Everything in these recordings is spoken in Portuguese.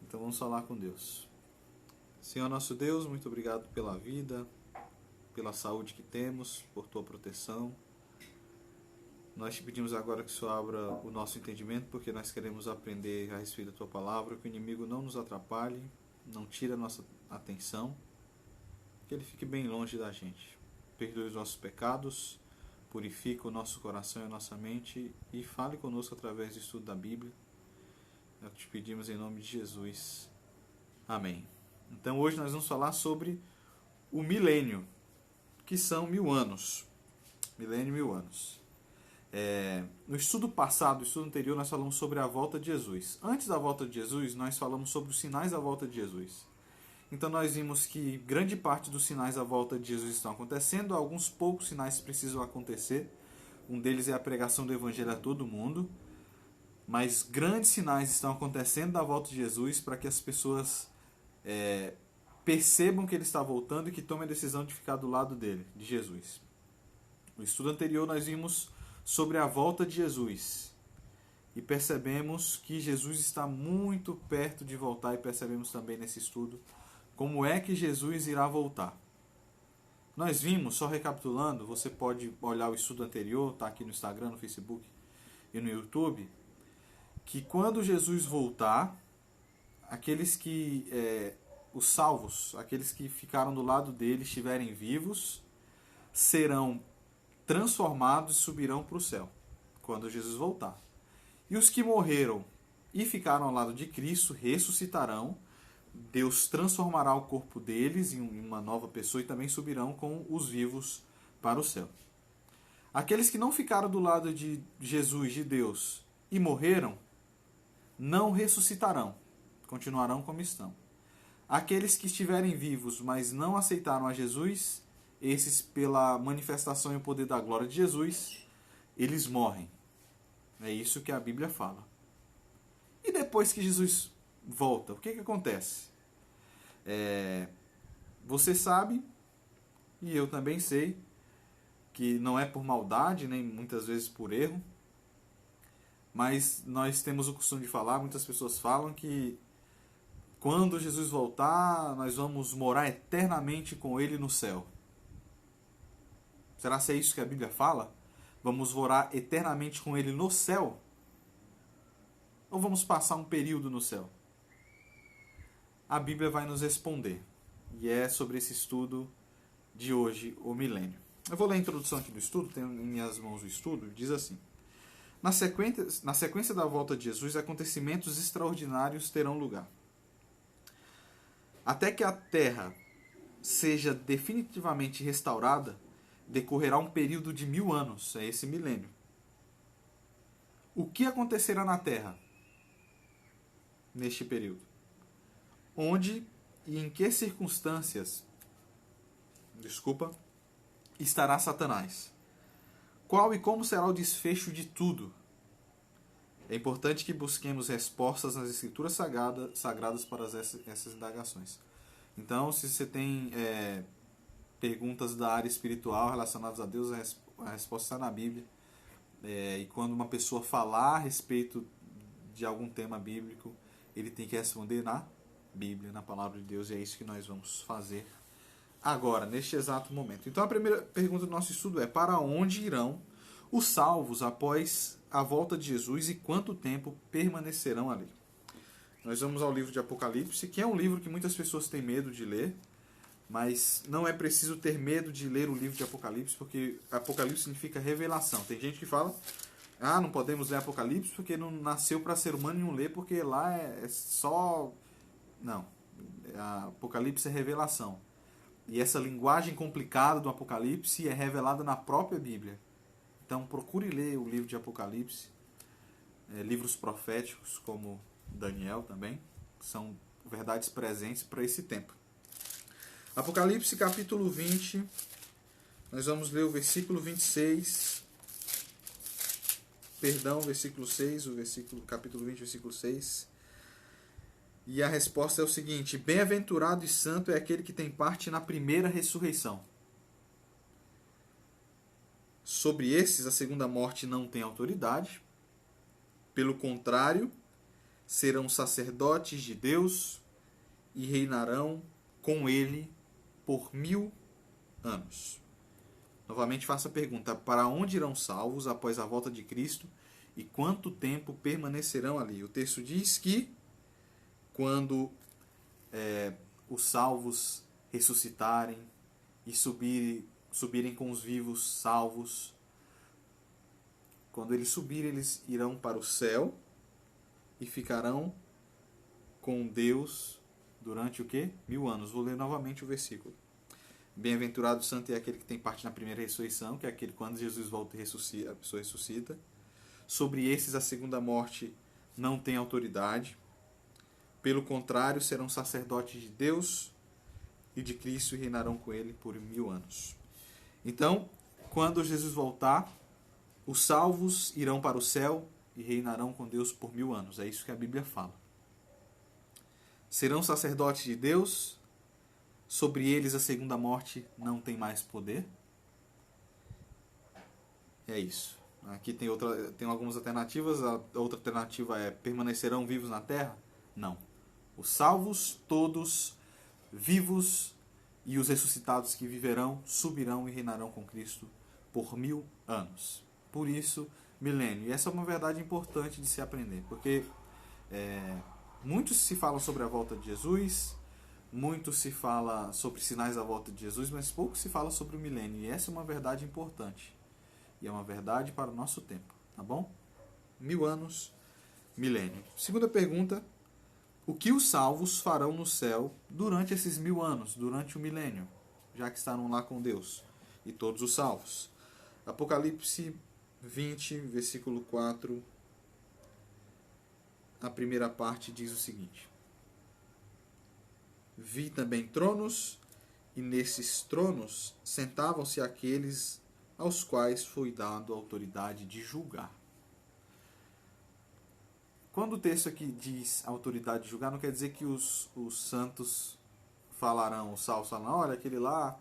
Então vamos falar com Deus. Senhor nosso Deus, muito obrigado pela vida, pela saúde que temos, por tua proteção. Nós te pedimos agora que o Senhor abra o nosso entendimento, porque nós queremos aprender a respeito da tua palavra, que o inimigo não nos atrapalhe, não tire a nossa atenção, que ele fique bem longe da gente. Perdoe os nossos pecados, purifica o nosso coração e a nossa mente e fale conosco através do estudo da Bíblia. É o que te pedimos em nome de Jesus. Amém. Então hoje nós vamos falar sobre o milênio, que são 1000 anos. Milênio, 1000 anos. No estudo passado, no estudo anterior, nós falamos sobre a volta de Jesus. Antes da volta de Jesus, nós falamos sobre os sinais da volta de Jesus. Então nós vimos que grande parte dos sinais da volta de Jesus estão acontecendo, alguns poucos sinais precisam acontecer. Um deles é a pregação do Evangelho a todo mundo. Mas grandes sinais estão acontecendo da volta de Jesus para que as pessoas percebam que ele está voltando e que tomem a decisão de ficar do lado dele, de Jesus. No estudo anterior nós vimos sobre a volta de Jesus e percebemos que Jesus está muito perto de voltar, e percebemos também nesse estudo como é que Jesus irá voltar. Nós vimos, só recapitulando, você pode olhar o estudo anterior, está aqui no Instagram, no Facebook e no YouTube, que quando Jesus voltar, aqueles que, os salvos, aqueles que ficaram do lado dele, estiverem vivos, serão transformados e subirão para o céu, quando Jesus voltar. E os que morreram e ficaram ao lado de Cristo, ressuscitarão, Deus transformará o corpo deles em uma nova pessoa e também subirão com os vivos para o céu. Aqueles que não ficaram do lado de Jesus, de Deus, e morreram, não ressuscitarão, continuarão como estão. Aqueles que estiverem vivos, mas não aceitaram a Jesus, esses, pela manifestação e o poder da glória de Jesus, eles morrem. É isso que a Bíblia fala. E depois que Jesus volta, o que acontece? Você sabe, e eu também sei, que não é por maldade, nem muitas vezes por erro, mas nós temos o costume de falar, muitas pessoas falam que quando Jesus voltar, nós vamos morar eternamente com ele no céu. Será que é isso que a Bíblia fala? Vamos morar eternamente com ele no céu? Ou vamos passar um período no céu? A Bíblia vai nos responder. E é sobre esse estudo de hoje, o milênio. Eu vou ler a introdução aqui do estudo, tenho em minhas mãos o estudo, diz assim: Na sequência da volta de Jesus, acontecimentos extraordinários terão lugar. Até que a terra seja definitivamente restaurada, decorrerá um período de 1000 anos, é esse milênio. O que acontecerá na terra neste período? Onde e em que circunstâncias, estará Satanás? Qual e como será o desfecho de tudo? É importante que busquemos respostas nas Escrituras sagradas para essas indagações. Então, se você tem perguntas da área espiritual relacionadas a Deus, a resposta está na Bíblia. E quando uma pessoa falar a respeito de algum tema bíblico, ele tem que responder na Bíblia, na Palavra de Deus, e é isso que nós vamos fazer agora, neste exato momento. Então a primeira pergunta do nosso estudo é: para onde irão os salvos após a volta de Jesus e quanto tempo permanecerão ali? Nós vamos ao livro de Apocalipse, que é um livro que muitas pessoas têm medo de ler, mas não é preciso ter medo de ler o livro de Apocalipse, porque Apocalipse significa revelação. Tem gente que fala: não podemos ler Apocalipse porque não nasceu para ser humano nenhum ler, porque lá é só... Não, Apocalipse é revelação. E essa linguagem complicada do Apocalipse é revelada na própria Bíblia. Então procure ler o livro de Apocalipse, livros proféticos como Daniel também, são verdades presentes para esse tempo. Apocalipse capítulo 20, nós vamos ler o versículo 26, versículo 6, capítulo 20, versículo 6. E a resposta é o seguinte: bem-aventurado e santo é aquele que tem parte na primeira ressurreição. Sobre esses, a segunda morte não tem autoridade. Pelo contrário, serão sacerdotes de Deus e reinarão com ele por 1000 anos. Novamente faço a pergunta: para onde irão salvos após a volta de Cristo e quanto tempo permanecerão ali? O texto diz que quando os salvos ressuscitarem e subirem com os vivos salvos, quando eles subirem, eles irão para o céu e ficarão com Deus durante o quê? 1000 anos. Vou ler novamente o versículo. Bem-aventurado santo é aquele que tem parte na primeira ressurreição, que é aquele quando Jesus volta e ressuscita, a pessoa ressuscita. Sobre esses a segunda morte não tem autoridade. Pelo contrário, serão sacerdotes de Deus e de Cristo e reinarão com ele por 1000 anos. Então, quando Jesus voltar, os salvos irão para o céu e reinarão com Deus por 1000 anos. É isso que a Bíblia fala. Serão sacerdotes de Deus. Sobre eles a segunda morte não tem mais poder. É isso. Aqui tem algumas alternativas. A outra alternativa é: permanecerão vivos na terra? Não. Os salvos, todos vivos, e os ressuscitados que viverão, subirão e reinarão com Cristo por 1000 anos. Por isso, milênio. E essa é uma verdade importante de se aprender, porque muitos se falam sobre a volta de Jesus, muito se fala sobre sinais da volta de Jesus, mas pouco se fala sobre o milênio. E essa é uma verdade importante. E é uma verdade para o nosso tempo. Tá bom? 1000 anos, milênio. Segunda pergunta: o que os salvos farão no céu durante esses 1000 anos, durante o milênio, já que estarão lá com Deus e todos os salvos? Apocalipse 20, versículo 4, a primeira parte diz o seguinte: vi também tronos, e nesses tronos sentavam-se aqueles aos quais foi dado a autoridade de julgar. Quando o texto aqui diz autoridade de julgar, não quer dizer que os santos falarão, os salvos falarão: olha, aquele lá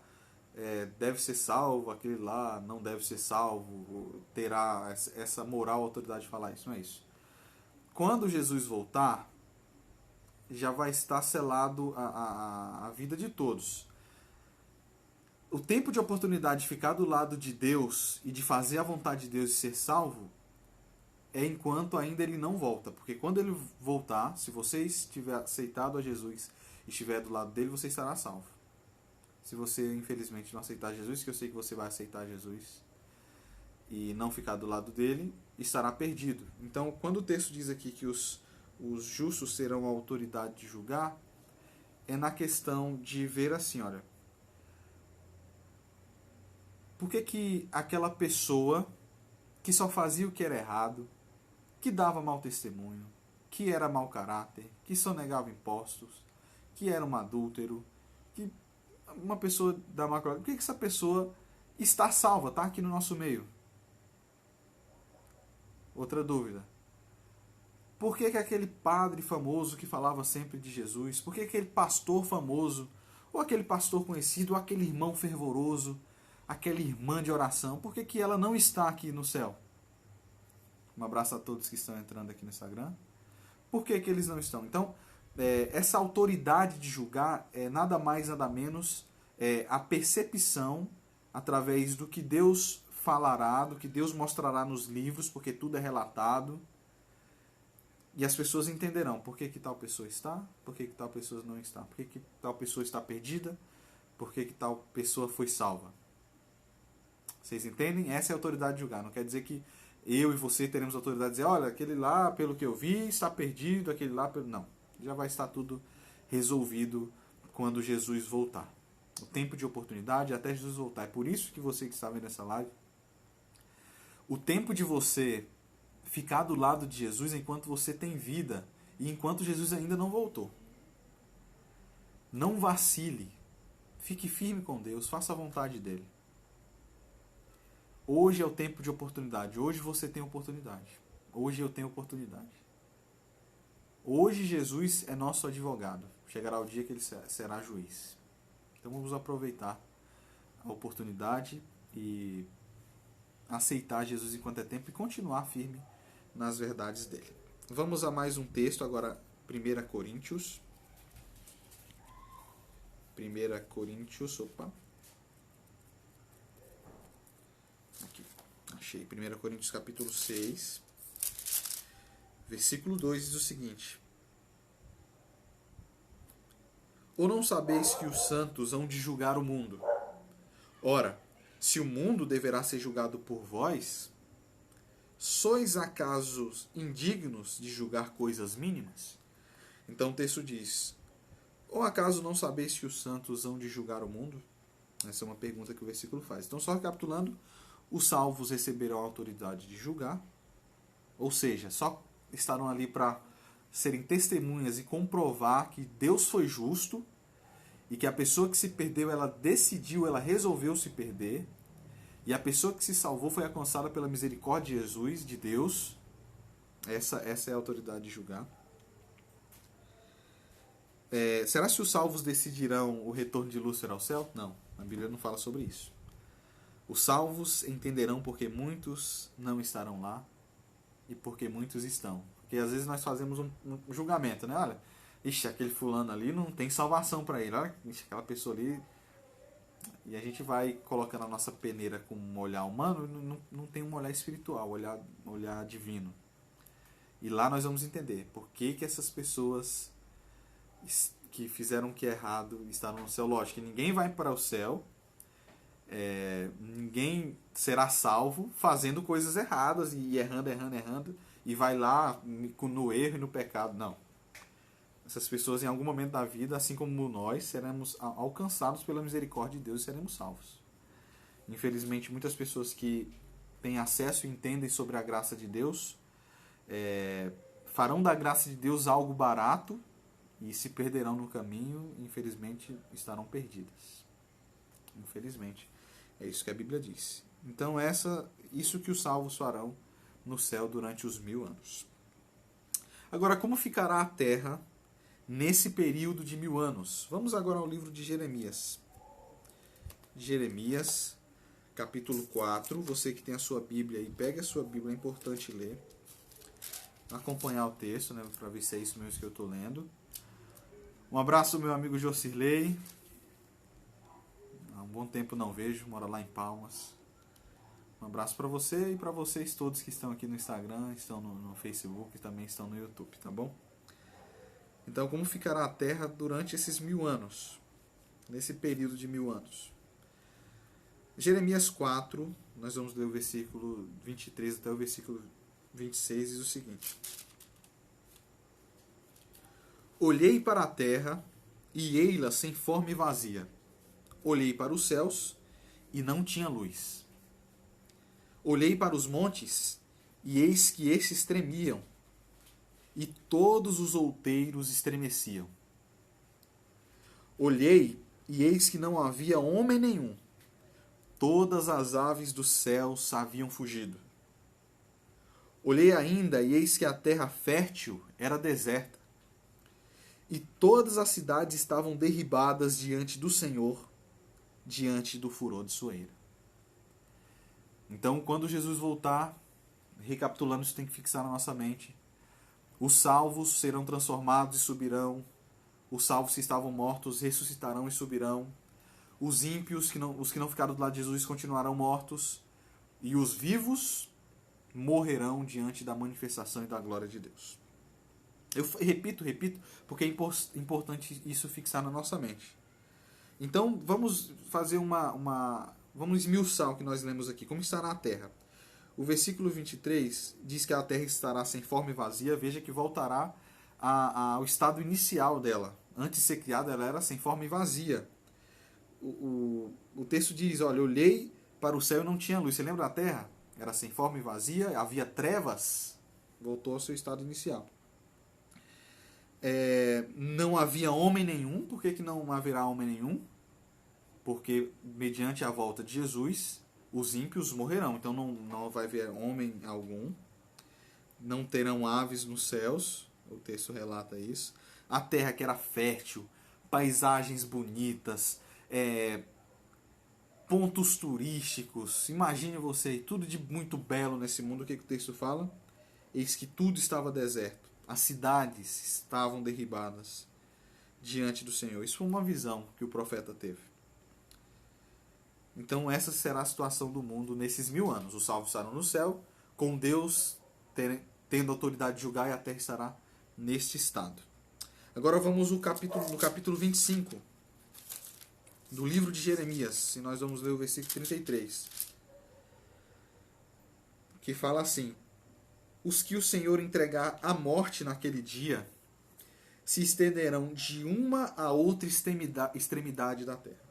deve ser salvo, aquele lá não deve ser salvo, terá essa moral, autoridade de falar isso. Não é isso. Quando Jesus voltar, já vai estar selado a vida de todos. O tempo de oportunidade de ficar do lado de Deus e de fazer a vontade de Deus e ser salvo é enquanto ainda ele não volta. Porque quando ele voltar, se você estiver aceitado a Jesus e estiver do lado dele, você estará salvo. Se você, infelizmente, não aceitar Jesus, que eu sei que você vai aceitar Jesus e não ficar do lado dele, estará perdido. Então, quando o texto diz aqui que os justos serão a autoridade de julgar, é na questão de ver assim, olha, por que aquela pessoa que só fazia o que era errado, que dava mau testemunho, que era mau caráter, que sonegava impostos, que era um adúltero, que uma pessoa da má caráter, por que essa pessoa está salva, está aqui no nosso meio? Outra dúvida: por que aquele padre famoso que falava sempre de Jesus, por que aquele pastor famoso, ou aquele pastor conhecido, ou aquele irmão fervoroso, aquela irmã de oração, por que ela não está aqui no céu? Um abraço a todos que estão entrando aqui no Instagram. Por que eles não estão? Então, essa autoridade de julgar é nada mais, nada menos a percepção através do que Deus falará, do que Deus mostrará nos livros, porque tudo é relatado. E as pessoas entenderão por que tal pessoa está, por que tal pessoa não está, por que tal pessoa está perdida, por que tal pessoa foi salva. Vocês entendem? Essa é a autoridade de julgar. Não quer dizer que eu e você teremos autoridade de dizer: olha, aquele lá, pelo que eu vi, está perdido, aquele lá... Não. Já vai estar tudo resolvido quando Jesus voltar. O tempo de oportunidade até Jesus voltar. É por isso que você que está vendo essa live, o tempo de você ficar do lado de Jesus enquanto você tem vida e enquanto Jesus ainda não voltou. Não vacile. Fique firme com Deus. Faça a vontade dele. Hoje é o tempo de oportunidade. Hoje você tem oportunidade. Hoje eu tenho oportunidade. Hoje Jesus é nosso advogado. Chegará o dia que ele será juiz. Então vamos aproveitar a oportunidade e aceitar Jesus enquanto é tempo e continuar firme nas verdades dele. Vamos a mais um texto, agora 1 Coríntios. 1 Coríntios, opa. Aqui, achei. 1 Coríntios capítulo 6, versículo 2 diz o seguinte: Ou não sabeis que os santos hão de julgar o mundo? Ora, se o mundo deverá ser julgado por vós, sois acaso indignos de julgar coisas mínimas? Então o texto diz: ou acaso não sabeis que os santos hão de julgar o mundo? Essa é uma pergunta que o versículo faz. Então, só recapitulando, os salvos receberão a autoridade de julgar, ou seja, só estarão ali para serem testemunhas e comprovar que Deus foi justo e que a pessoa que se perdeu, ela decidiu, ela resolveu se perder, e a pessoa que se salvou foi alcançada pela misericórdia de Jesus, de Deus. Essa é a autoridade de julgar. Será que os salvos decidirão o retorno de Lúcifer ao céu? Não, a Bíblia não fala sobre isso. Os salvos entenderão porque muitos não estarão lá e porque muitos estão. Porque às vezes nós fazemos um julgamento, né? Olha, ixi, aquele fulano ali não tem salvação para ele. Olha, ixi, aquela pessoa ali... E a gente vai colocando a nossa peneira com um olhar humano, não tem um olhar espiritual, olhar divino. E lá nós vamos entender por que essas pessoas que fizeram o que é errado estavam no céu. Lógico que ninguém vai para o céu, ninguém será salvo fazendo coisas erradas e errando, e vai lá no erro e no pecado. Não. Essas pessoas, em algum momento da vida, assim como nós, seremos alcançados pela misericórdia de Deus e seremos salvos. Infelizmente, muitas pessoas que têm acesso e entendem sobre a graça de Deus farão da graça de Deus algo barato e se perderão no caminho e, infelizmente, estarão perdidas. Infelizmente. É isso que a Bíblia diz. Então, isso que os salvos farão no céu durante os 1000 anos. Agora, como ficará a terra nesse período de 1000 anos? Vamos agora ao livro de Jeremias. Jeremias, capítulo 4. Você que tem a sua Bíblia aí, pegue a sua Bíblia, é importante ler. Acompanhar o texto, né, para ver se é isso mesmo que eu estou lendo. Um abraço ao meu amigo Jocirley. Há um bom tempo não vejo, mora lá em Palmas. Um abraço para você e para vocês todos que estão aqui no Instagram, estão no Facebook e também estão no YouTube, tá bom? Então, como ficará a terra durante esses 1000 anos? Nesse período de 1000 anos. Jeremias 4, nós vamos ler o versículo 23 até o versículo 26, diz o seguinte: Olhei para a terra, e ei-la sem forma e vazia. Olhei para os céus, e não tinha luz. Olhei para os montes, e eis que estes tremiam, e todos os outeiros estremeciam. Olhei, e eis que não havia homem nenhum. Todas as aves dos céus haviam fugido. Olhei ainda, e eis que a terra fértil era deserta, e todas as cidades estavam derribadas diante do Senhor, diante do furor de sua ira. Então, quando Jesus voltar, recapitulando, isso tem que fixar na nossa mente. Os salvos serão transformados e subirão. Os salvos que estavam mortos ressuscitarão e subirão. Os ímpios, os que não ficaram do lado de Jesus, continuarão mortos. E os vivos morrerão diante da manifestação e da glória de Deus. Eu repito, porque é importante isso fixar na nossa mente. Então, vamos fazer vamos esmiuçar o que nós lemos aqui. Como estará a terra? O versículo 23 diz que a terra estará sem forma e vazia. Veja que voltará ao estado inicial dela. Antes de ser criada, ela era sem forma e vazia. O texto diz, olha, olhei para o céu e não tinha luz. Você lembra da terra? Era sem forma e vazia, havia trevas. Voltou ao seu estado inicial. Não havia homem nenhum. Por que não haverá homem nenhum? Porque mediante a volta de Jesus, os ímpios morrerão. Então não vai haver homem algum. Não terão aves nos céus. O texto relata isso. A terra que era fértil, paisagens bonitas, pontos turísticos. Imagine você, tudo de muito belo nesse mundo. O que o texto fala? eis que tudo estava deserto. As cidades estavam derribadas diante do Senhor. Isso foi uma visão que o profeta teve. Então essa será a situação do mundo nesses 1000 anos. Os salvos estarão no céu, com Deus tendo autoridade de julgar, e a terra estará neste estado. Agora vamos no capítulo 25 do livro de Jeremias, e nós vamos ler o versículo 33, que fala assim: os que o Senhor entregar à morte naquele dia se estenderão de uma a outra extremidade da terra.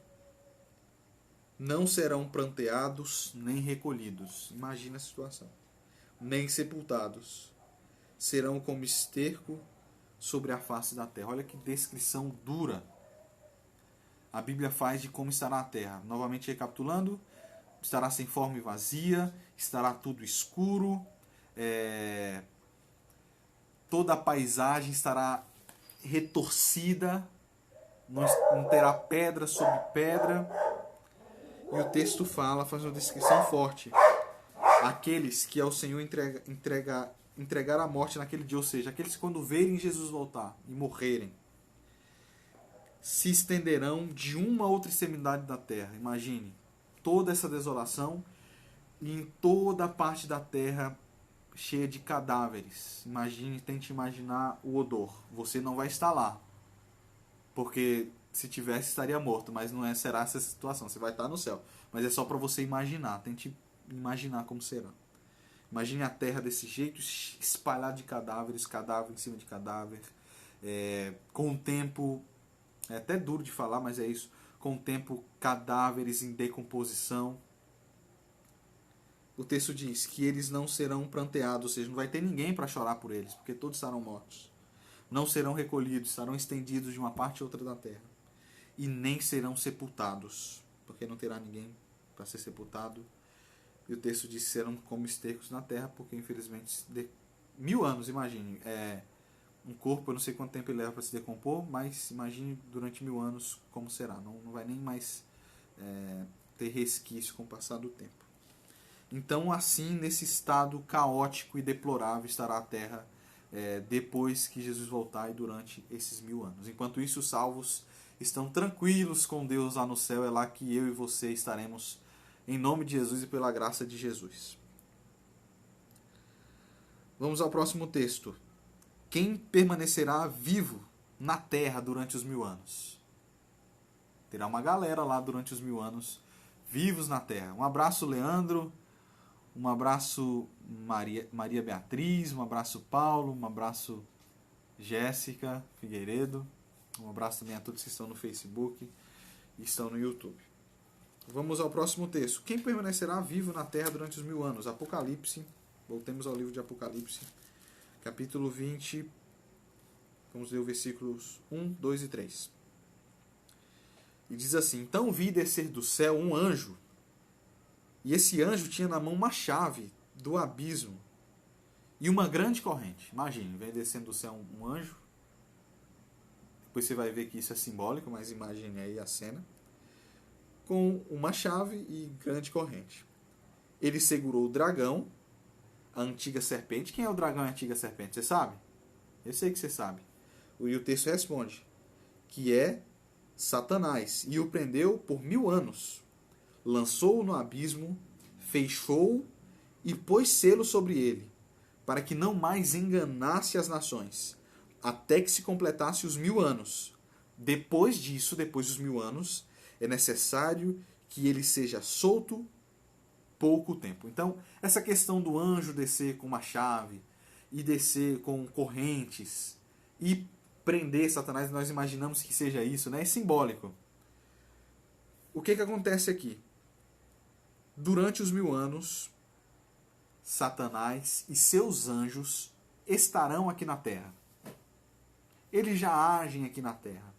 Não serão pranteados nem recolhidos. Imagina a situação. Nem sepultados. Serão como esterco sobre a face da terra. Olha que descrição dura a Bíblia faz de como estará a terra. Novamente recapitulando: estará sem forma e vazia, estará tudo escuro, toda a paisagem estará retorcida, não terá pedra sobre pedra. E o texto faz uma descrição forte: aqueles que ao Senhor entregar a morte naquele dia, ou seja, aqueles que quando verem Jesus voltar e morrerem, se estenderão de uma a outra extremidade da terra. Imagine toda essa desolação, e em toda a parte da terra cheia de cadáveres. Tente imaginar o odor. Você não vai estar lá, porque se tivesse estaria morto, mas não será essa situação. Você vai estar no céu, mas é só para você imaginar. Tente imaginar como será. Imagine a terra desse jeito, espalhada de cadáveres, cadáver em cima de cadáver, com o tempo, é até duro de falar, mas é isso, com o tempo cadáveres em decomposição. O texto diz que eles não serão pranteados, ou seja, não vai ter ninguém para chorar por eles, porque todos estarão mortos. Não serão recolhidos, estarão estendidos de uma parte a outra da terra. E nem serão sepultados, porque não terá ninguém para ser sepultado. E o texto diz que serão como estercos na terra, porque infelizmente 1000 anos, imagine, um corpo, eu não sei quanto tempo ele leva para se decompor, mas imagine durante 1000 anos como será. Não vai nem mais ter resquício com o passar do tempo. Então, assim, nesse estado caótico e deplorável estará a terra depois que Jesus voltar e durante esses 1000 anos. Enquanto isso, os salvos estão tranquilos com Deus lá no céu. É lá que eu e você estaremos, em nome de Jesus e pela graça de Jesus. Vamos ao próximo texto. Quem permanecerá vivo na terra durante os 1000 anos? Terá uma galera lá durante os 1000 anos vivos na terra. Um abraço, Leandro. Um abraço, Maria Beatriz. Um abraço, Paulo. Um abraço, Jéssica Figueiredo. Um abraço também a todos que estão no Facebook e estão no YouTube. Vamos ao próximo texto. Quem permanecerá vivo na terra durante os 1000 anos? Apocalipse. Voltemos ao livro de Apocalipse. Capítulo 20. Vamos ler os versículos 1, 2 e 3. E diz assim: então vi descer do céu um anjo, e esse anjo tinha na mão uma chave do abismo e uma grande corrente. Imagine, vem descendo do céu um anjo. Depois você vai ver que isso é simbólico, mas imagine aí a cena. Com uma chave e grande corrente. Ele segurou o dragão, a antiga serpente. Quem é o dragão e a antiga serpente? Você sabe? Eu sei que você sabe. E o texto responde que é Satanás, e o prendeu por 1000 anos. Lançou-o no abismo, fechou-o e pôs selo sobre ele, para que não mais enganasse as nações, até que se completasse os 1000 anos. Depois disso, depois dos 1000 anos, é necessário que ele seja solto pouco tempo. Então, essa questão do anjo descer com uma chave e descer com correntes e prender Satanás, nós imaginamos que seja isso, né? É simbólico. O que acontece aqui? Durante os 1000 anos, Satanás e seus anjos estarão aqui na Terra. Eles já agem aqui na Terra.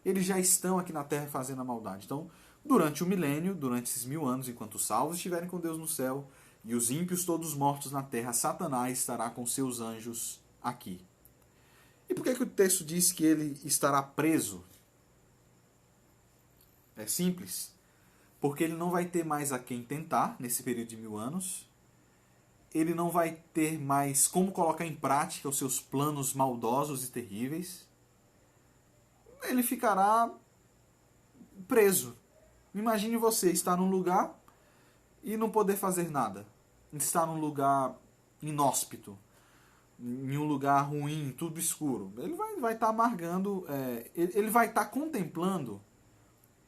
Eles já estão aqui na Terra fazendo a maldade. Então, durante o milênio, durante esses 1000 anos, enquanto os salvos estiverem com Deus no céu e os ímpios todos mortos na Terra, Satanás estará com seus anjos aqui. E por que o texto diz que ele estará preso? É simples. Porque ele não vai ter mais a quem tentar nesse período de 1000 anos. ele não vai ter mais como colocar em prática os seus planos maldosos e terríveis. Ele ficará preso. Imagine você estar num lugar e não poder fazer nada. Estar num lugar inóspito, em um lugar ruim, tudo escuro. Ele vai estar amargando, ele vai estar contemplando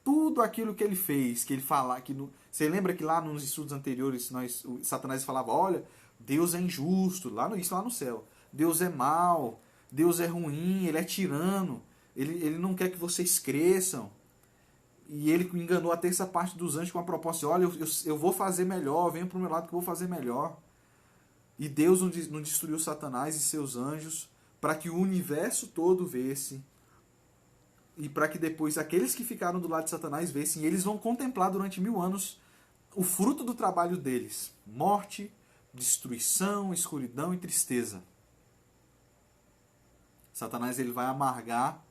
tudo aquilo que ele fez, que ele fala, você lembra que lá nos estudos anteriores o Satanás falava, olha, Deus é injusto, isso lá no céu. Deus é mau, Deus é ruim, ele é tirano, ele não quer que vocês cresçam. E ele enganou a terça parte dos anjos com a proposta de, olha, eu vou fazer melhor, venha para o meu lado que eu vou fazer melhor. E Deus não destruiu Satanás e seus anjos para que o universo todo vesse. E para que depois aqueles que ficaram do lado de Satanás vessem. E eles vão contemplar durante 1000 anos o fruto do trabalho deles. Morte, destruição, escuridão e tristeza. Satanás ele vai amargar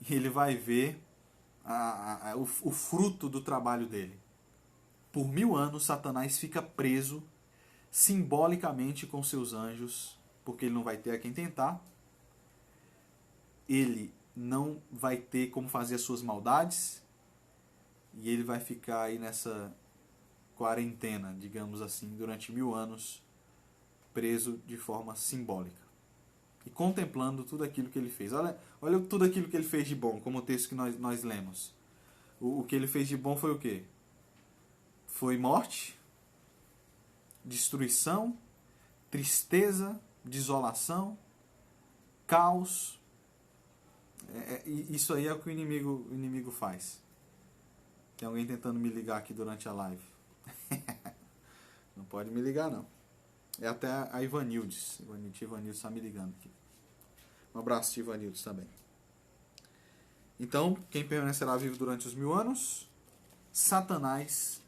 e ele vai ver o fruto do trabalho dele. Por 1000 anos, Satanás fica preso simbolicamente com seus anjos, porque ele não vai ter a quem tentar, ele não vai ter como fazer as suas maldades, e ele vai ficar aí nessa quarentena, digamos assim, durante 1000 anos, preso de forma simbólica. E contemplando tudo aquilo que ele fez. Olha tudo aquilo que ele fez de bom, como o texto que nós lemos. O que ele fez de bom foi o quê? Foi morte, destruição, tristeza, desolação, caos. Isso aí é o que o inimigo faz. Tem alguém tentando me ligar aqui durante a live. Não pode me ligar, não. É até a Ivanildes. Ivanildes está me ligando aqui. Um abraço, Ivanildes, também. Então, quem permanecerá vivo durante os 1000 anos? Satanás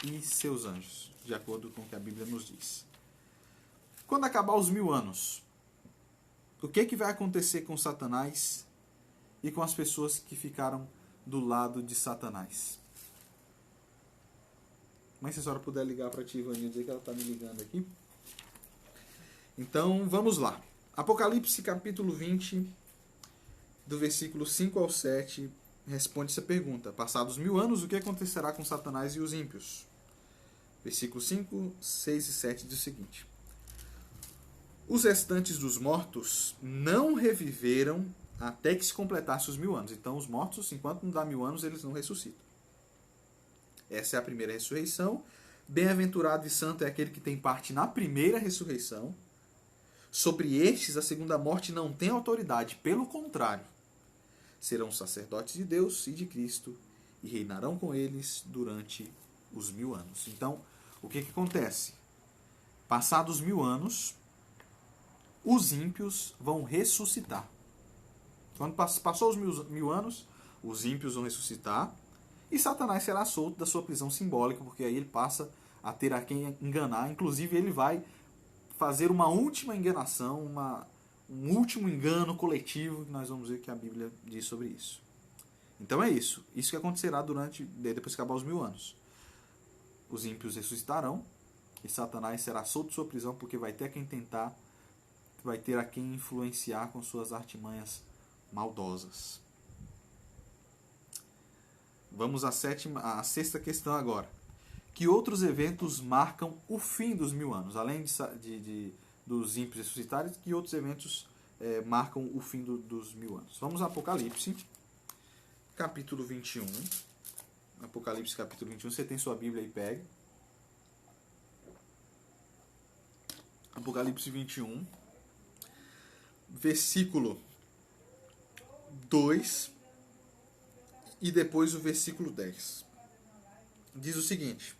e seus anjos, de acordo com o que a Bíblia nos diz. Quando acabar os 1000 anos, o que vai acontecer com Satanás e com as pessoas que ficaram do lado de Satanás? Mas se a senhora puder ligar para a tia Ivanildes, dizer que ela está me ligando aqui. Então, vamos lá. Apocalipse capítulo 20, do versículo 5 ao 7, responde essa pergunta. Passados 1000 anos, o que acontecerá com Satanás e os ímpios? Versículo 5, 6 e 7 diz o seguinte. Os restantes dos mortos não reviveram até que se completasse os 1000 anos. Então, os mortos, enquanto não dá 1000 anos, eles não ressuscitam. Essa é a primeira ressurreição. Bem-aventurado e santo é aquele que tem parte na primeira ressurreição. Sobre estes, a segunda morte não tem autoridade. Pelo contrário, serão sacerdotes de Deus e de Cristo e reinarão com eles durante os 1000 anos. Então, o que acontece? Passados 1000 anos, os ímpios vão ressuscitar. Quando passou os 1000 anos, os ímpios vão ressuscitar e Satanás será solto da sua prisão simbólica, porque aí ele passa a ter a quem enganar. Inclusive, ele vai fazer uma última enganação, um último engano coletivo, que nós vamos ver que a Bíblia diz sobre isso. Então é isso. Isso que acontecerá depois que acabar os 1000 anos. Os ímpios ressuscitarão e Satanás será solto de sua prisão, porque vai ter a quem tentar, vai ter a quem influenciar com suas artimanhas maldosas. Vamos à sexta questão agora. Que outros eventos marcam o fim dos 1000 anos? Além dos ímpios ressuscitarem, que outros eventos marcam o fim dos 1000 anos? Vamos a Apocalipse, capítulo 21. Apocalipse, capítulo 21. Você tem sua Bíblia aí, pegue. Apocalipse 21, versículo 2 e depois o versículo 10. Diz o seguinte: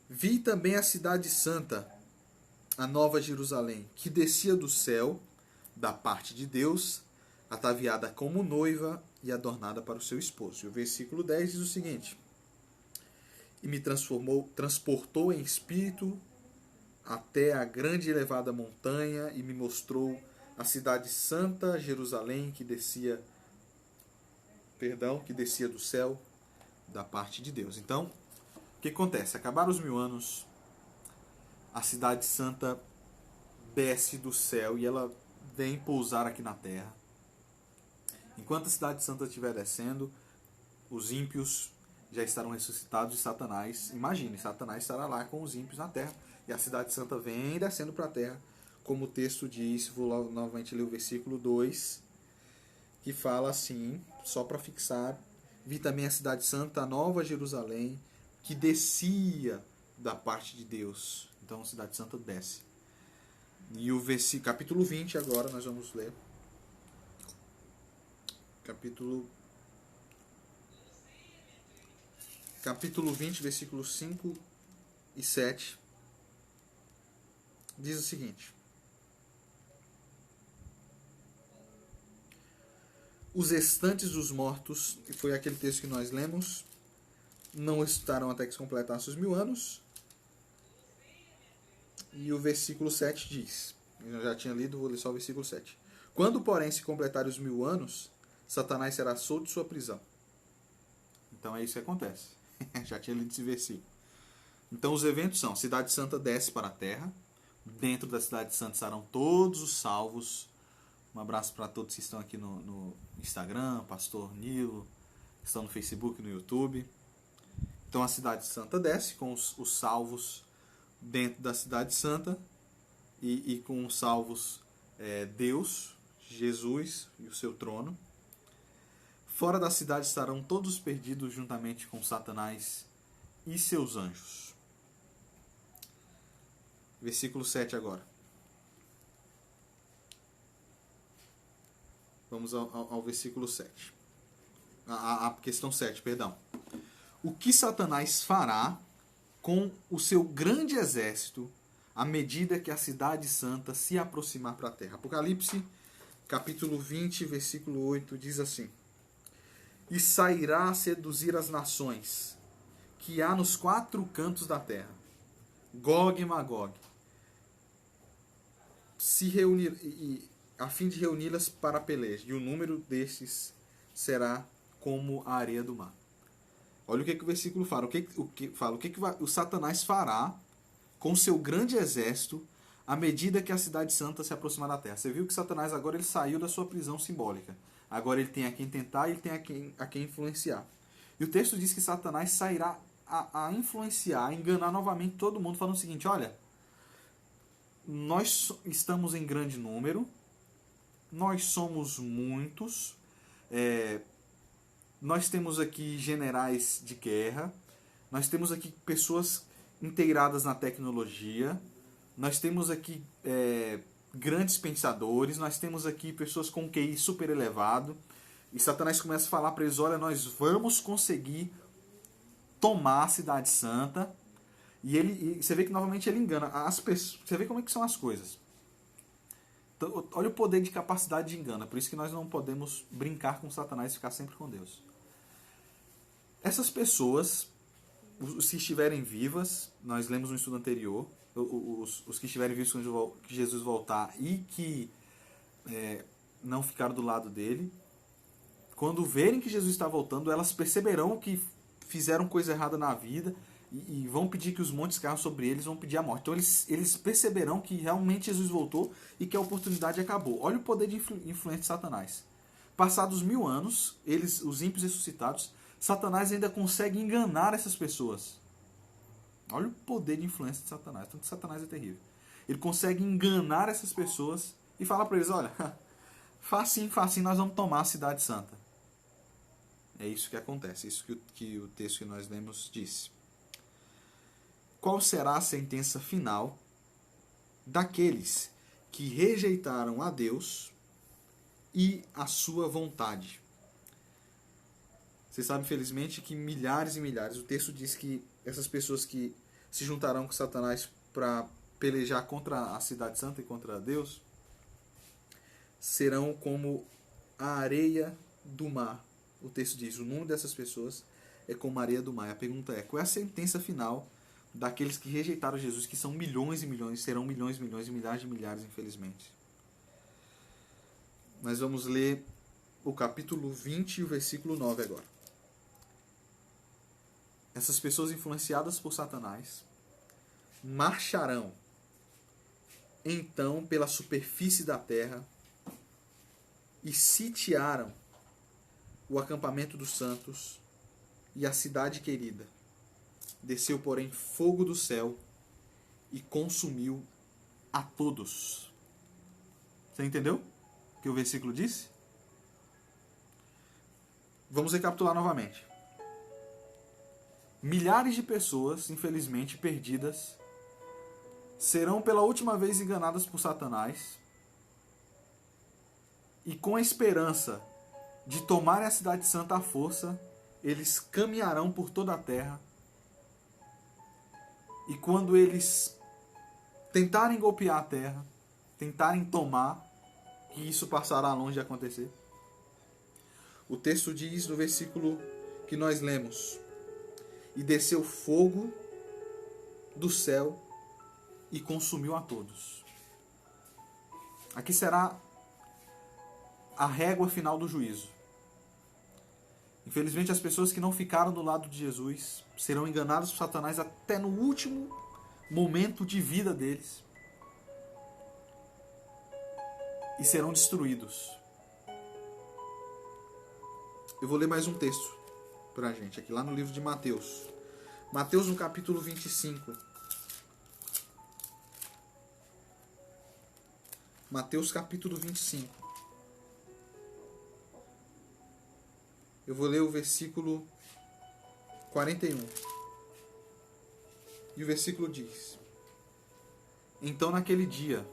Vi também a cidade santa, a nova Jerusalém, que descia do céu, da parte de Deus, ataviada como noiva e adornada para o seu esposo. E o versículo 10 diz o seguinte: E me transportou em espírito até a grande e elevada montanha, e me mostrou a cidade santa, Jerusalém, que descia do céu, da parte de Deus. Então, o que acontece? Acabaram os 1000 anos, a cidade santa desce do céu e ela vem pousar aqui na terra. Enquanto a cidade santa estiver descendo, os ímpios já estarão ressuscitados e Satanás, imagine, Satanás estará lá com os ímpios na terra e a cidade santa vem descendo para a terra, como o texto diz, vou novamente ler o versículo 2, que fala assim, só para fixar: vi também a cidade santa, a nova Jerusalém, que descia da parte de Deus. Então a cidade santa desce. E o capítulo 20 agora nós vamos ler. Capítulo 20, versículos 5 e 7. Diz o seguinte: os restantes dos mortos, que foi aquele texto que nós lemos, não estarão até que se completassem os 1000 anos. E o versículo 7 diz, eu já tinha lido, vou ler só o versículo 7. Quando, porém, se completarem os 1000 anos, Satanás será solto de sua prisão. Então é isso que acontece. Já tinha lido esse versículo. Então os eventos são: a cidade santa desce para a terra. Dentro da cidade santa estarão todos os salvos. Um abraço para todos que estão aqui no Instagram, Pastor Nilo, que estão no Facebook, no YouTube. Então a cidade santa desce com os salvos dentro da cidade santa e com os salvos Deus, Jesus e o seu trono. Fora da cidade estarão todos perdidos juntamente com Satanás e seus anjos. Versículo 7 agora. Vamos ao versículo 7. A questão 7, perdão. O que Satanás fará com o seu grande exército à medida que a cidade santa se aproximar para a terra? Apocalipse, capítulo 20, versículo 8, diz assim: e sairá a seduzir as nações que há nos 4 cantos da terra, Gog e Magog, se reunir, a fim de reuni-las para a peleja, e o número destes será como a areia do mar. Olha o que o versículo fala. O que o Satanás fará com seu grande exército à medida que a cidade santa se aproximar da terra. Você viu que Satanás agora ele saiu da sua prisão simbólica. Agora ele tem a quem tentar e ele tem a quem influenciar. E o texto diz que Satanás sairá a influenciar, a enganar novamente todo mundo, falando o seguinte: olha, nós estamos em grande número, nós somos muitos, nós temos aqui generais de guerra, nós temos aqui pessoas inteiradas na tecnologia, nós temos aqui grandes pensadores, nós temos aqui pessoas com QI super elevado, e Satanás começa a falar para eles: olha, nós vamos conseguir tomar a cidade santa. E você vê que novamente ele engana as pessoas. Você vê como é que são as coisas. Então, olha o poder de capacidade de engano. Por isso que nós não podemos brincar com Satanás e ficar sempre com Deus. Essas pessoas, os que estiverem vivas, nós lemos no estudo anterior, os que estiverem vivos quando Jesus voltar e que não ficaram do lado dele, quando verem que Jesus está voltando, elas perceberão que fizeram coisa errada na vida e vão pedir que os montes caiam sobre eles, vão pedir a morte. Então eles perceberão que realmente Jesus voltou e que a oportunidade acabou. Olha o poder de influência de Satanás. Passados 1000 anos, os ímpios ressuscitados, Satanás ainda consegue enganar essas pessoas. Olha o poder de influência de Satanás. Tanto que Satanás é terrível. Ele consegue enganar essas pessoas e falar para eles: olha, facinho, nós vamos tomar a cidade santa. É isso que acontece, isso que o texto que nós lemos disse. Qual será a sentença final daqueles que rejeitaram a Deus e a sua vontade? Você sabe, infelizmente, que milhares e milhares, o texto diz que essas pessoas que se juntarão com Satanás para pelejar contra a cidade santa e contra Deus, serão como a areia do mar. O texto diz: o número dessas pessoas é como a areia do mar. A pergunta é: qual é a sentença final daqueles que rejeitaram Jesus, que são milhões e milhões, serão milhões e milhões e milhares de milhares, infelizmente? Nós vamos ler o capítulo 20 e o versículo 9 agora. Essas pessoas influenciadas por Satanás marcharão então pela superfície da terra e sitiaram o acampamento dos santos e a cidade querida. Desceu, porém, fogo do céu e consumiu a todos. Você entendeu o que o versículo disse? Vamos recapitular novamente. Milhares de pessoas, infelizmente perdidas, serão pela última vez enganadas por Satanás e com a esperança de tomarem a cidade santa à força, eles caminharão por toda a terra e quando eles tentarem golpear a terra, tentarem tomar, que isso passará longe de acontecer. O texto diz no versículo que nós lemos: e desceu fogo do céu e consumiu a todos. Aqui será a régua final do juízo. Infelizmente, as pessoas que não ficaram do lado de Jesus serão enganadas por Satanás até no último momento de vida deles e serão destruídos. Eu vou ler mais um texto pra gente, aqui lá no livro de Mateus. Mateus no capítulo 25. Mateus capítulo 25. Eu vou ler o versículo 41. E o versículo diz: então naquele dia,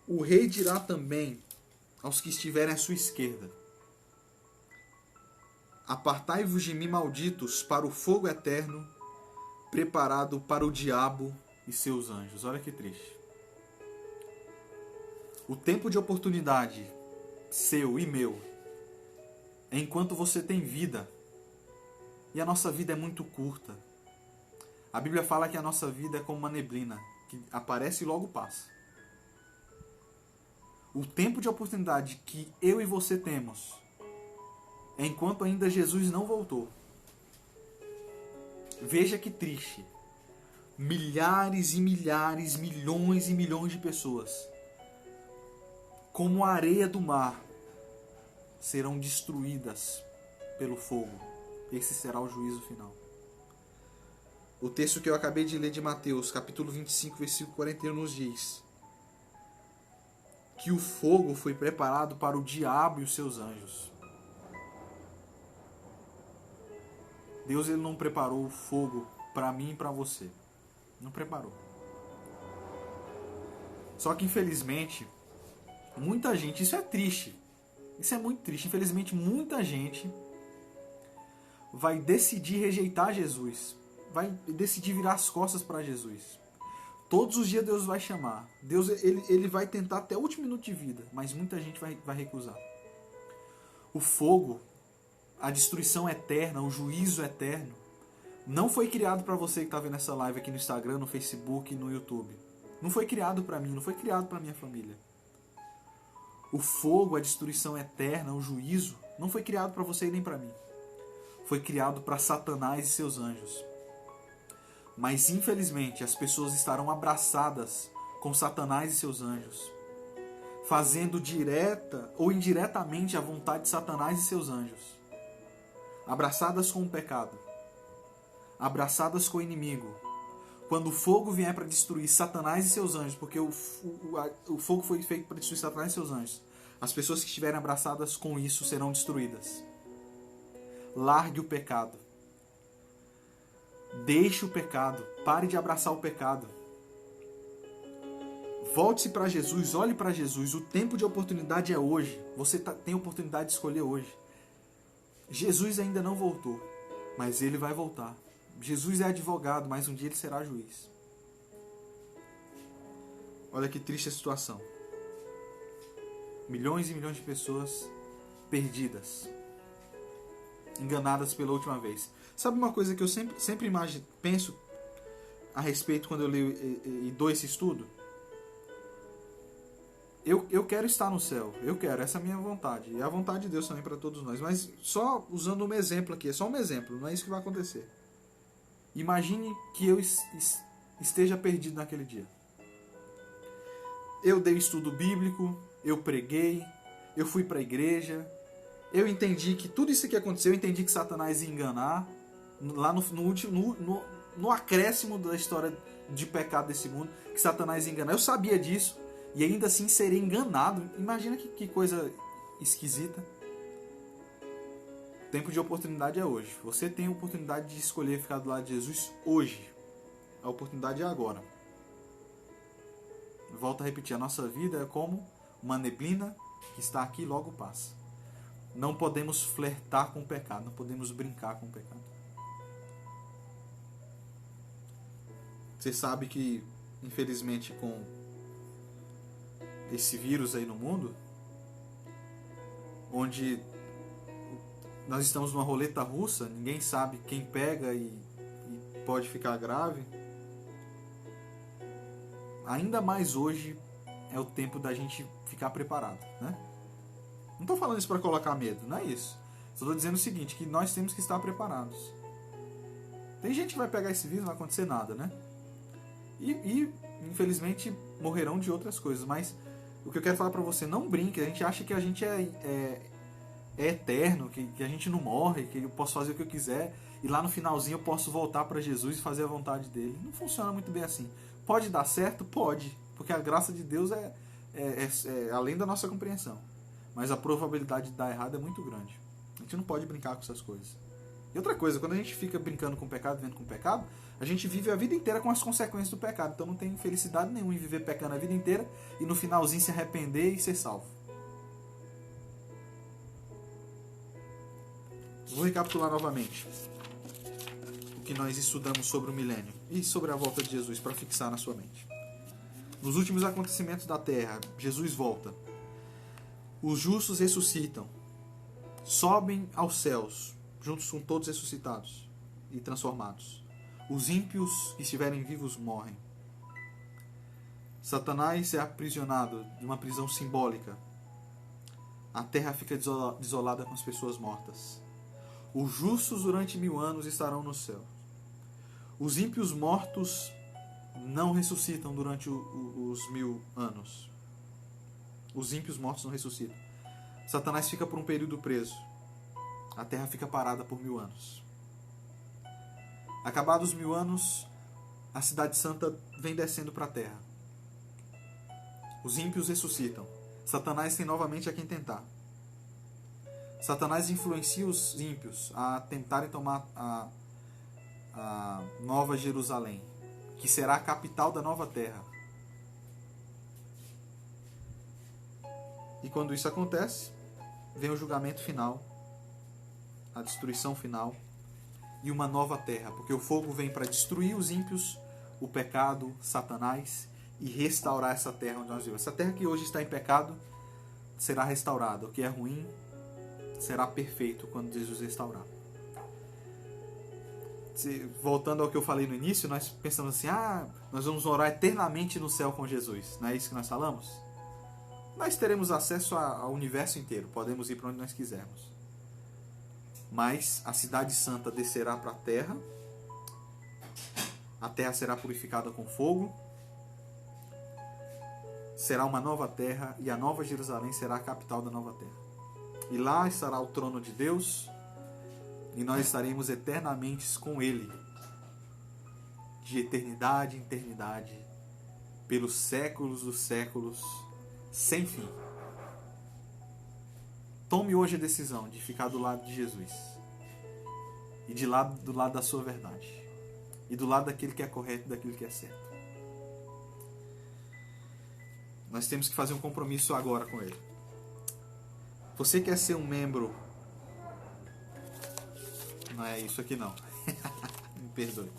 o rei dirá também aos que estiverem à sua esquerda: apartai-vos de mim, malditos, para o fogo eterno, preparado para o diabo e seus anjos. Olha que triste. O tempo de oportunidade seu e meu, enquanto você tem vida, e a nossa vida é muito curta. A Bíblia fala que a nossa vida é como uma neblina, que aparece e logo passa. O tempo de oportunidade que eu e você temos, enquanto ainda Jesus não voltou. Veja que triste. Milhares e milhares, milhões e milhões de pessoas, como a areia do mar, serão destruídas pelo fogo. Esse será o juízo final. O texto que eu acabei de ler de Mateus, capítulo 25, versículo 41, nos diz que o fogo foi preparado para o diabo e os seus anjos. Deus, ele não preparou o fogo para mim e para você. Não preparou. Só que, infelizmente, muita gente... Isso é triste. Isso é muito triste. Infelizmente, muita gente vai decidir rejeitar Jesus. Vai decidir virar as costas para Jesus. Todos os dias Deus vai chamar. Deus, ele vai tentar até o último minuto de vida. Mas muita gente vai recusar. O fogo, a destruição eterna, o juízo eterno, não foi criado para você que está vendo essa live aqui no Instagram, no Facebook, no YouTube. Não foi criado para mim, não foi criado para minha família. O fogo, a destruição eterna, o juízo, não foi criado para você e nem para mim. Foi criado para Satanás e seus anjos. Mas, infelizmente, as pessoas estarão abraçadas com Satanás e seus anjos, fazendo direta ou indiretamente a vontade de Satanás e seus anjos. Abraçadas com o pecado, abraçadas com o inimigo. Quando o fogo vier para destruir Satanás e seus anjos, porque o fogo foi feito para destruir Satanás e seus anjos, as pessoas que estiverem abraçadas com isso serão destruídas. Largue o pecado. Deixe o pecado. Pare de abraçar o pecado. Volte-se para Jesus, olhe para Jesus. O tempo de oportunidade é hoje. Você tem a oportunidade de escolher hoje. Jesus ainda não voltou, mas ele vai voltar. Jesus é advogado, mas um dia ele será juiz. Olha que triste a situação. Milhões e milhões de pessoas perdidas, enganadas pela última vez. Sabe uma coisa que eu sempre penso a respeito quando eu leio e dou esse estudo? Eu quero estar no céu, eu quero, essa é a minha vontade. E é a vontade de Deus também para todos nós. Mas só usando um exemplo aqui, é só um exemplo, não é isso que vai acontecer. Imagine que eu esteja perdido naquele dia. eu dei estudo bíblico, eu preguei, eu fui para a igreja, eu entendi que tudo isso que aconteceu, eu entendi que Satanás ia enganar, lá no acréscimo da história de pecado desse mundo, que Satanás ia enganar. Eu sabia disso, e ainda assim serei enganado. Imagina que coisa esquisita. O tempo de oportunidade é hoje. Você tem a oportunidade de escolher ficar do lado de Jesus hoje. A oportunidade é agora. Volto a repetir, a nossa vida é como uma neblina que está aqui e logo passa. Não podemos flertar com o pecado, não podemos brincar com o pecado. Você sabe que, infelizmente, com esse vírus aí no mundo, onde nós estamos numa roleta russa, ninguém sabe quem pega e pode ficar grave, ainda mais hoje é o tempo da gente ficar preparado, né? Não estou falando isso para colocar medo, não é isso. Só estou dizendo o seguinte, que nós temos que estar preparados. Tem gente que vai pegar esse vírus e não vai acontecer nada, né? E infelizmente morrerão de outras coisas, mas o que eu quero falar para você, não brinque. A gente acha que a gente é eterno, que a gente não morre, que eu posso fazer o que eu quiser e lá no finalzinho eu posso voltar para Jesus e fazer a vontade dele. Não funciona muito bem assim. Pode dar certo? Pode, porque a graça de Deus é além da nossa compreensão, mas a probabilidade de dar errado é muito grande. A gente não pode brincar com essas coisas. E outra coisa, quando a gente fica brincando com o pecado, vivendo com o pecado, a gente vive a vida inteira com as consequências do pecado. Então não tem felicidade nenhuma em viver pecando a vida inteira e no finalzinho se arrepender e ser salvo. Vou recapitular novamente o que nós estudamos sobre o milênio e sobre a volta de Jesus para fixar na sua mente. Nos últimos acontecimentos da terra, Jesus volta. Os justos ressuscitam, sobem aos céus, juntos com todos ressuscitados e transformados. Os ímpios que estiverem vivos morrem. Satanás é aprisionado de uma prisão simbólica. A terra fica desolada com as pessoas mortas. Os justos durante 1000 anos estarão no céu. Os ímpios mortos não ressuscitam durante os 1000 anos. Os ímpios mortos não ressuscitam. Satanás fica por um período preso. A terra fica parada por 1000 anos. Acabados os 1000 anos, a cidade santa vem descendo para a terra. Os ímpios ressuscitam. Satanás tem novamente a quem tentar. Satanás influencia os ímpios a tentarem tomar a Nova Jerusalém, que será a capital da nova terra. E quando isso acontece, vem o julgamento final, a destruição final e uma nova terra, porque o fogo vem para destruir os ímpios, o pecado, Satanás, e restaurar essa terra onde nós vivemos. Essa terra que hoje está em pecado será restaurada. O que é ruim será perfeito quando Jesus restaurar. Voltando ao que eu falei no início, nós pensamos assim, nós vamos morar eternamente no céu com Jesus. Não é isso que nós falamos? Nós teremos acesso ao universo inteiro, podemos ir para onde nós quisermos. Mas a cidade santa descerá para a terra será purificada com fogo, será uma nova terra e a Nova Jerusalém será a capital da nova terra. E lá estará o trono de Deus e nós estaremos eternamente com Ele, de eternidade em eternidade, pelos séculos dos séculos, sem fim. Tome hoje a decisão de ficar do lado de Jesus e do lado da sua verdade e do lado daquilo que é correto e daquilo que é certo. Nós temos que fazer um compromisso agora com Ele. Você quer ser um membro? Não é isso aqui não. Me perdoe.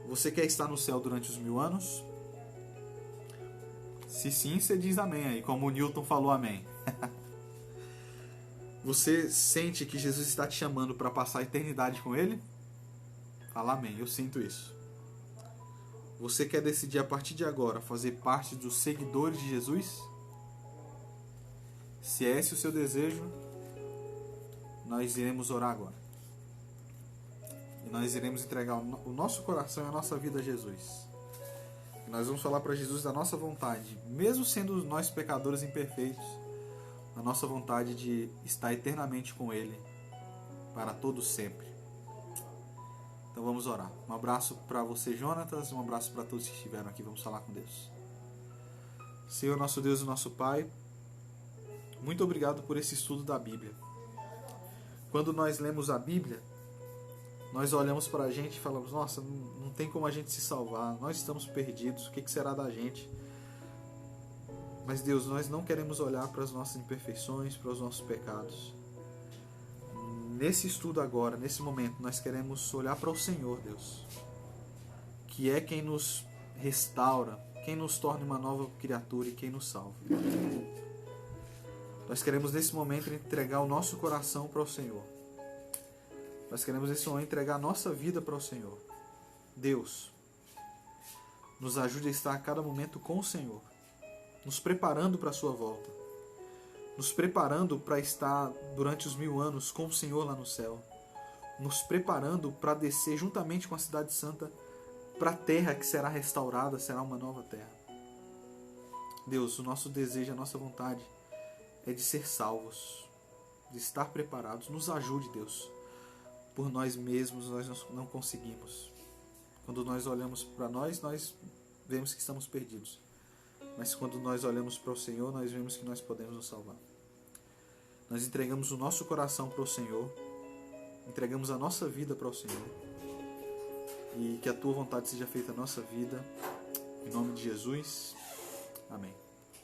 Você quer estar no céu durante os 1000 anos? Se sim, você diz amém aí, como o Newton falou amém. Você sente que Jesus está te chamando para passar a eternidade com Ele? Fala amém, eu sinto isso. Você quer decidir a partir de agora fazer parte dos seguidores de Jesus? Se é esse o seu desejo, nós iremos orar agora. E nós iremos entregar o nosso coração e a nossa vida a Jesus. E nós vamos falar para Jesus da nossa vontade, mesmo sendo nós pecadores imperfeitos, a nossa vontade de estar eternamente com Ele, para todos sempre. Então vamos orar. Um abraço para você, Jonatas, um abraço para todos que estiveram aqui. Vamos falar com Deus. Senhor, nosso Deus e nosso Pai, muito obrigado por esse estudo da Bíblia. Quando nós lemos a Bíblia, nós olhamos para a gente e falamos, nossa, não tem como a gente se salvar, nós estamos perdidos, o que será da gente? Mas Deus, nós não queremos olhar para as nossas imperfeições, para os nossos pecados. Nesse estudo agora, nesse momento, nós queremos olhar para o Senhor, Deus, que é quem nos restaura, quem nos torna uma nova criatura e quem nos salva. Nós queremos nesse momento entregar o nosso coração para o Senhor. Nós queremos nesse momento entregar a nossa vida para o Senhor. Deus, nos ajude a estar a cada momento com o Senhor, nos preparando para a sua volta, nos preparando para estar durante os 1000 anos com o Senhor lá no céu, nos preparando para descer juntamente com a Cidade Santa para a terra que será restaurada, será uma nova terra. Deus, o nosso desejo, a nossa vontade é de ser salvos, de estar preparados. Nos ajude, Deus. Por nós mesmos nós não conseguimos. Quando nós olhamos para nós vemos que estamos perdidos. Mas quando nós olhamos para o Senhor, nós vemos que nós podemos nos salvar. Nós entregamos o nosso coração para o Senhor, entregamos a nossa vida para o Senhor, e que a Tua vontade seja feita na nossa vida. Em nome de Jesus. Amém.